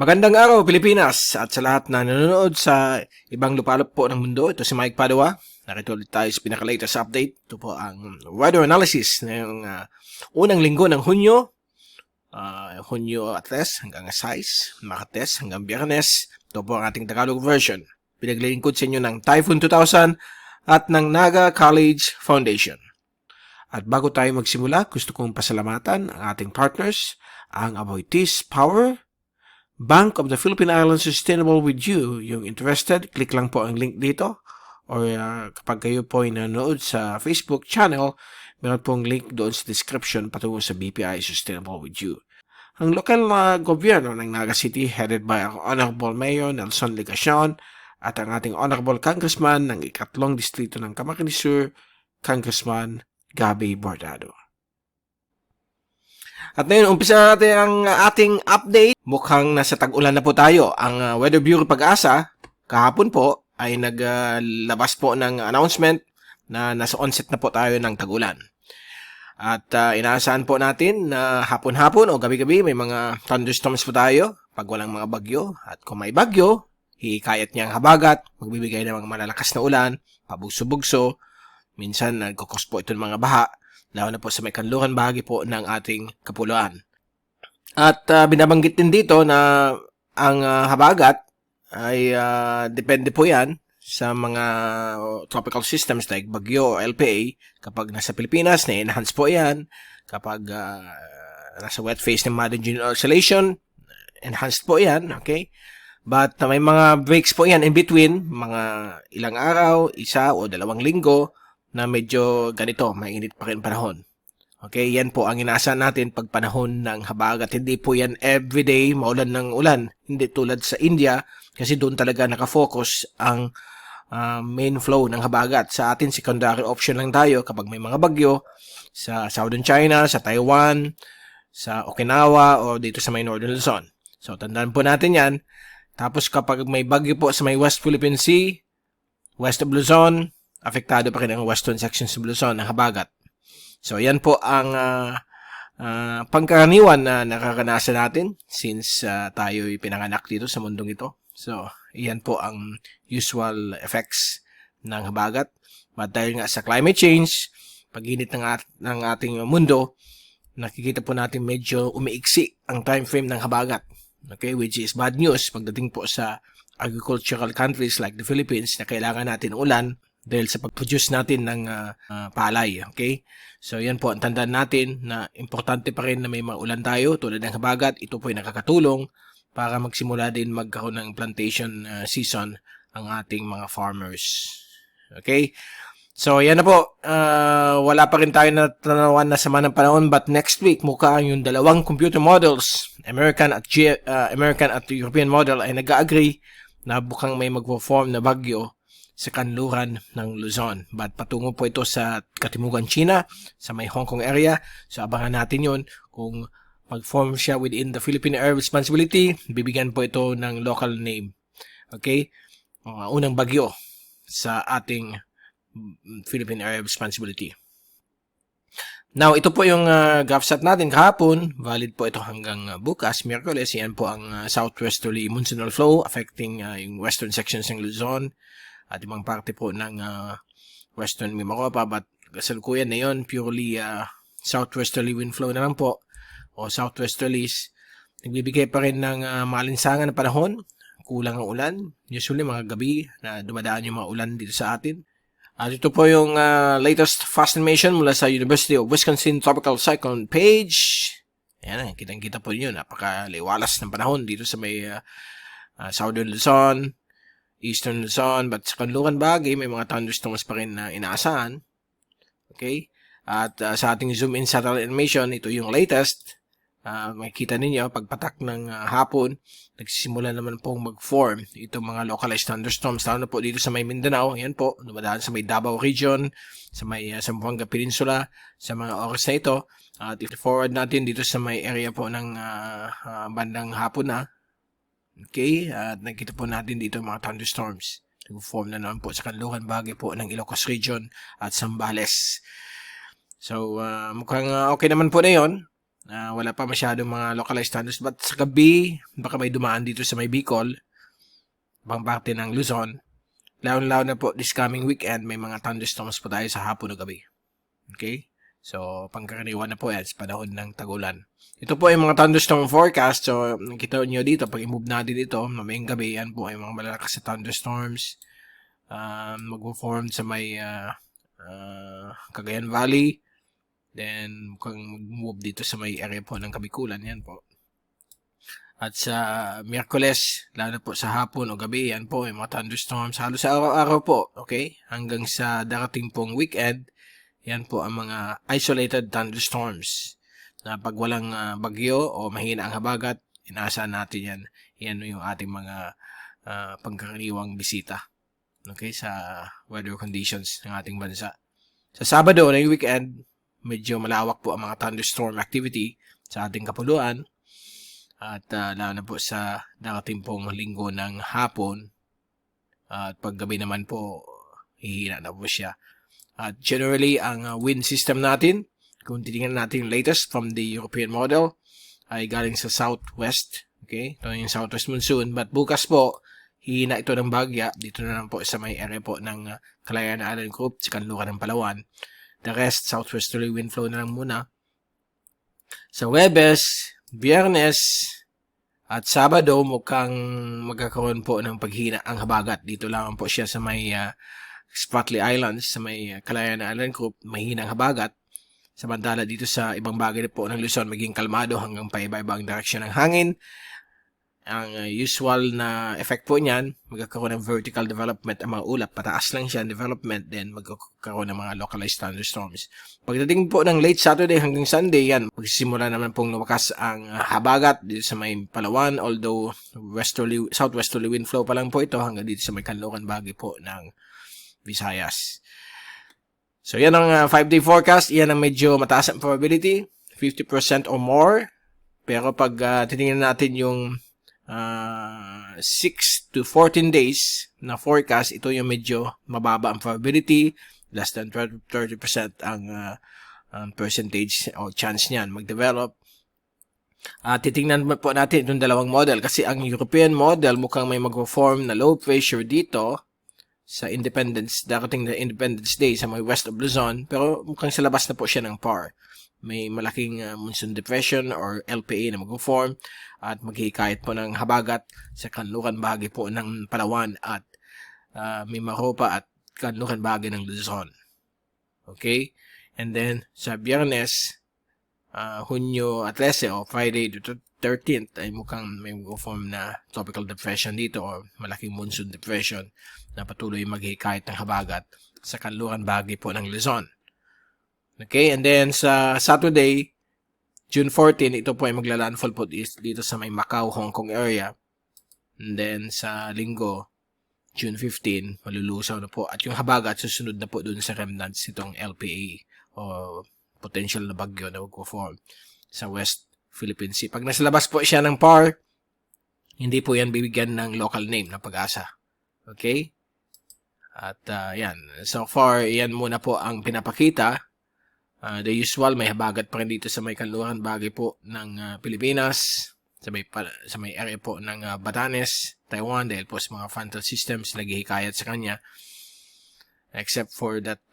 Magandang araw, Pilipinas, at sa lahat na nanonood sa ibang lupalop po ng mundo. Ito si Mike Padua. Narito ulit tayo sa pinaka-latest update. Ito po ang weather analysis ngayong unang linggo ng Hunyo. Hunyo 3 hanggang 6, Martes hanggang Biyernes. Ito po ang ating Tagalog version. Pinaglilingkod sa inyo ng Typhoon 2000 at ng Naga College Foundation. At bago tayo magsimula, gusto kong pasalamatan ang ating partners, ang Aboitiz Power, Bank of the Philippine Islands Sustainable with You. Yung interested, click lang po ang link dito. Or kapag kayo po ay nanonood sa Facebook channel, meron pong link doon sa description patungo sa BPI Sustainable with You. Ang lokal na gobyerno ng Naga City headed by our Honorable Mayor Nelson Legacion at ang ating Honorable Congressman ng ikatlong distrito ng Camarines Sur, Congressman Gabby Bordado. At ngayon, umpisa natin ang ating update. Mukhang nasa tag-ulan na po tayo. Ang Weather Bureau Pag-asa, kahapon po, ay naglabas po ng announcement na nasa onset na po tayo ng tag-ulan. At inaasahan po natin na hapon-hapon o gabi-gabi may mga thunderstorms po tayo pag walang mga bagyo. At kung may bagyo, hihikayat niya ang habagat, magbibigay ng mga malalakas na ulan, pabugso-bugso. Minsan, nagkukos po ito ng mga baha, lalo na po sa may kanluran bahagi po ng ating kapuluan. At binabanggit din dito na ang habagat ay depende po yan sa mga tropical systems like Bagyo o LPA. Kapag nasa Pilipinas, na-enhance po yan. Kapag nasa wet phase ng Modern Junior Oscillation, enhanced po yan, okay? But may mga breaks po yan in between, mga ilang araw, isa o 2 linggo, na medyo ganito, mainit pa rin panahon. Okay, yan po ang inaasahan natin pag panahon ng habagat. Hindi po yan everyday maulan ng ulan. Hindi tulad sa India, kasi doon talaga nakafocus ang main flow ng habagat. Sa atin, secondary option lang tayo kapag may mga bagyo sa Southern China, sa Taiwan, sa Okinawa, o dito sa may Northern Luzon. So, tandaan po natin yan. Tapos kapag may bagyo po sa may West Philippine Sea, West of Luzon, apektado pa rin ang western sections ng Luzon ng habagat. So, yan po ang pangkaraniwan na nakakanasan natin since tayo'y pinanganak dito sa mundong ito. So, yan po ang usual effects ng habagat. But dahil nga sa climate change, pag-init ng ating mundo, nakikita po natin medyo umiiksi ang time frame ng habagat. Okay, which is bad news pagdating po sa agricultural countries like the Philippines na kailangan natin ulan dahil sa pag-produce natin ng palay, okay? So, yan po, ang tandaan natin na importante pa rin na may mga ulan tayo tulad ng habagat. Ito po ay nakakatulong para magsimula din magkaroon ng plantation season ang ating mga farmers. Okay? So, yan na po. Wala pa rin tayo natanawan na sama ng panahon, but next week, mukhang yung dalawang computer models, American at European model, ay nag-agree na bukang may mag-form na bagyo sa kanluran ng Luzon. But patungo po ito sa Katimugan China, sa may Hong Kong area. So abangan natin yon kung mag-form siya within the Philippine Air Responsibility, bibigyan po ito ng local name. Okay? Unang bagyo sa ating Philippine Air Responsibility. Now, ito po yung GovSat natin kahapon. Valid po ito hanggang bukas, Miyerkules. Yan po ang southwesterly monsoonal flow affecting yung western sections ng Luzon at ibang parte po ng western Mimaropa, but kasalukuyan na yun, purely southwesterly wind flow na lang po, o southwesterlies. Nagbibigay pa rin ng maalinsangan na panahon, kulang ang ulan, usually mga gabi na dumadaan yung mga ulan dito sa atin. At ito po yung latest fast animation mula sa University of Wisconsin Tropical Cyclone page. Ayan, kitang-kita po yun, napakaliwalas ng panahon dito sa may Southern Luzon, Eastern Luzon, but sa kanluran bagay, may mga thunderstorms pa rin na inaasahan. Okay? At sa ating zoom-in satellite animation, ito yung latest. Makikita ninyo, pagpatak ng hapon, nagsisimula naman pong mag-form itong mga localized thunderstorms, lalo na po dito sa may Mindanao. Yan po, dumadaan sa may Davao region, sa may Zamboanga Peninsula, sa mga oras na ito. At i-forward natin dito sa may area po ng bandang hapon na. Okay, at nakita po natin dito mga thunderstorms. Nag-form na naman po sa kanluran bahagi po ng Ilocos Region at Zambales. So, mukhang okay naman po na yun. Wala pa masyadong mga localized thunderstorms. But sa gabi, baka may dumaan dito sa may Bicol, ibang parte ng Luzon. Lalo na po this coming weekend, may mga thunderstorms po tayo sa hapon o gabi. Okay? So, pangkaraniwan na po yan sa panahon ng tag-ulan. Ito po ay mga thunderstorm forecast. So, nakita nyo dito, pag i-move natin dito, mamayang gabi, yan po ay mga malalakas na thunderstorms. Mag-form sa may Cagayan Valley. Then, kung mag-move dito sa may area po ng Kabikulan, yan po. At sa Miyerkules, lalo na po sa hapon o gabi, yan po, may mga thunderstorms. Halos sa araw-araw po, okay? Hanggang sa darating pong weekend, yan po ang mga isolated thunderstorms. Na pag walang bagyo o mahina ang habagat, inaasahan natin yan. Yan yung ating mga pangkaraniwang bisita. Okay? Sa weather conditions ng ating bansa. Sa Sabado na yung weekend, medyo malawak po ang mga thunderstorm activity sa ating kapuluan. At lalo na po sa darating pong linggo ng hapon. At paggabi naman po, hihina na po siya. At generally, ang wind system natin, kung titingnan natin latest from the European model, ay galing sa southwest. Okay? Ito yung southwest monsoon. But bukas po, hihina ito ng bagya. Dito na lang po sa may area po ng Calayan Island Group, sa kanluran ng Palawan. The rest, southwesterly wind flow na lang muna. Sa Huwebes, Biyernes, at Sabado, mukhang magkakaroon po ng paghina ang habagat. Dito lang po siya sa may Spratly Islands, sa may Calayan Island Group, mahina ang habagat. Samantala dito sa ibang bagay po ng Luzon, maging kalmado hanggang paiba-ibang direksyon ng hangin. Ang usual na effect po niyan, magkakaroon ng vertical development ang mga ulap. Pataas lang siya ang development, then magkakaroon ng mga localized thunderstorms. Pagdating po ng late Saturday hanggang Sunday, yan, magsisimula naman pong lumakas ang habagat dito sa may Palawan, although southwesterly wind flow pa lang po ito hanggang dito sa may kanluran bagay po ng Visayas. So, yan ang 5-day forecast. Yan ang medyo mataas ang probability, 50% or more. Pero pag titingnan natin yung 6 to 14 days na forecast, ito yung medyo mababa ang probability, less than 30% ang percentage o chance niyan mag-develop. Titingnan po natin itong dalawang model kasi ang European model mukhang may mag-form na low pressure dito sa darating na Independence Day sa may west of Luzon, pero mukhang sa labas na po siya ng PAR. May malaking monsoon depression or LPA na mag-form at maghihikayat po ng habagat sa kanluran bahagi po ng Palawan at Mimaropa at kanluran bahagi ng Luzon. Okay? And then, sa Biyernes, Hunyo 13 o Friday the 13th ay mukhang may mag-form na tropical depression dito o malaking monsoon depression na patuloy maghihikayat ng habagat sa kanluran bahagi po ng Luzon. Okay, and then sa Saturday, June 14, ito po ay magla-landfall po dito sa may Macau, Hong Kong area. And then sa Linggo, June 15, malulusaw na po. At yung habagat susunod na po dun sa remnants itong LPA o potential na bagyo na mag-form sa West Philippine Sea. Pag nasa labas po siya ng PAR, hindi po yan bibigyan ng local name na Pag-asa. Okay? At yan. So far, yan muna po ang pinapakita. The usual, may habagat pa rin dito sa may kanluran bagay po ng Pilipinas, sa may area po ng Batanes, Taiwan, dahil po sa mga frontal systems naghihikayat sa kanya, except for that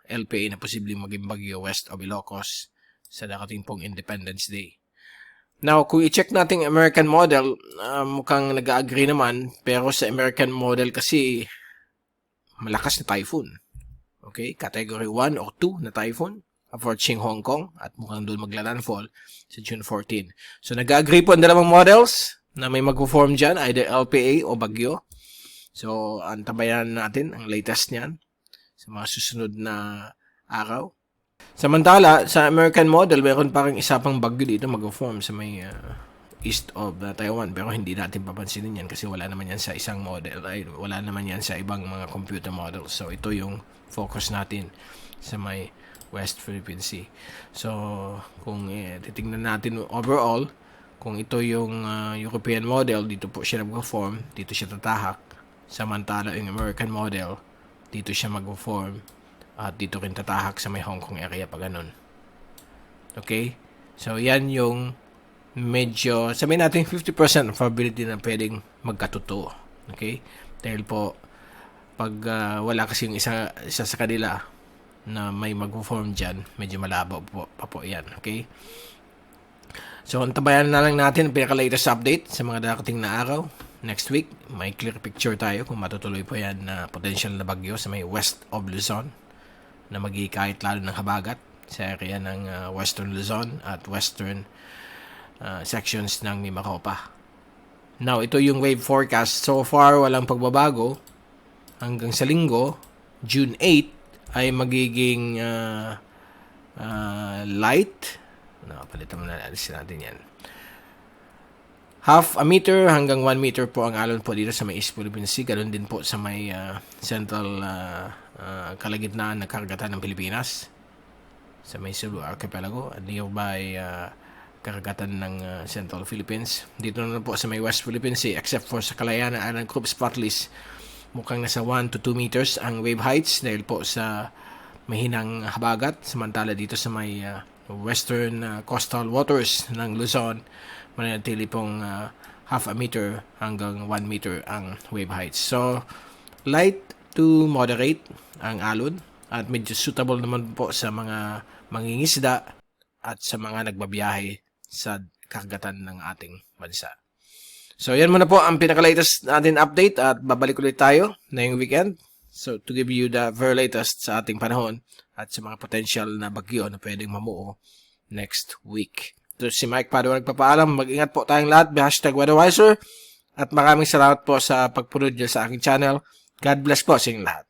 LPA na posibleng maging bagyo west of Ilocos sa darating pong Independence Day. Now, kung i-check natin American model, mukhang nag-agree naman, pero sa American model kasi malakas na typhoon. Okay? Category 1 or 2 na typhoon approaching Hong Kong at mukhang doon magla-landfall sa June 14. So, nag-agree po ang dalawang models na may mag-form dyan, either LPA o bagyo. So, antabayan natin ang latest niyan sa mga susunod na araw. Samantala, sa American model, mayroon parang isa pang bagyo dito mag-form sa may east of Taiwan. Pero hindi natin papansinin yan kasi wala naman yan sa isang model. Ay, wala naman yan sa ibang mga computer models. So, ito yung focus natin sa may West Philippine Sea. So, kung titingnan natin overall, kung ito yung European model, dito po siya mag-form, dito siya tatahak. Samantala, yung American model, dito siya mag-form, at dito rin tatahak sa may Hong Kong area pa ganun. Okay? So, yan yung medyo, sabihin natin 50% probability na pwedeng magkatotoo. Okay? Dahil po, pag wala kasi yung isa sa kanila na may mag-form dyan, medyo malabo pa po yan. Okay? So, antabayan na lang natin ang pinaka-latest update sa mga darating na araw. Next week, may clear picture tayo kung matutuloy po yan na potential na bagyo sa may west of Luzon na mag-iikahit lalo ng habagat sa area ng western Luzon at western sections ng Mimaropa. Now, ito yung wave forecast. So far, walang pagbabago. Hanggang sa linggo, June 8, ay magiging light. Palitan mo na, alisin natin yan. Half a meter hanggang 1 meter po ang alon po dito sa may East Philippine Sea. Ganun din po sa may central kalagitnaan ng karagatan ng Pilipinas. Sa may Sulu Archipelago, nearby karagatan ng Central Philippines. Dito na po sa may West Philippine Sea, except for sa Kalayaan Island Group Spratleys, mukhang nasa 1 to 2 meters ang wave heights dahil po sa mahinang habagat. Samantala dito sa may western coastal waters ng Luzon, mananatili pong half a meter hanggang 1 meter ang wave heights. So, light to moderate ang alon at medyo suitable naman po sa mga mangingisda at sa mga nagbabiyahe sa karagatan ng ating bansa. So, yan muna po ang pinaka-latest natin update at babalik ulit tayo na yung weekend. So, to give you the very latest sa ating panahon at sa mga potential na bagyo na pwedeng mamuo next week. So, si Mike Padua nagpapaalam. Mag-ingat po tayong lahat. #WeatherWiser. At maraming salamat po sa pagpunod niyo sa aking channel. God bless po sa inyong lahat.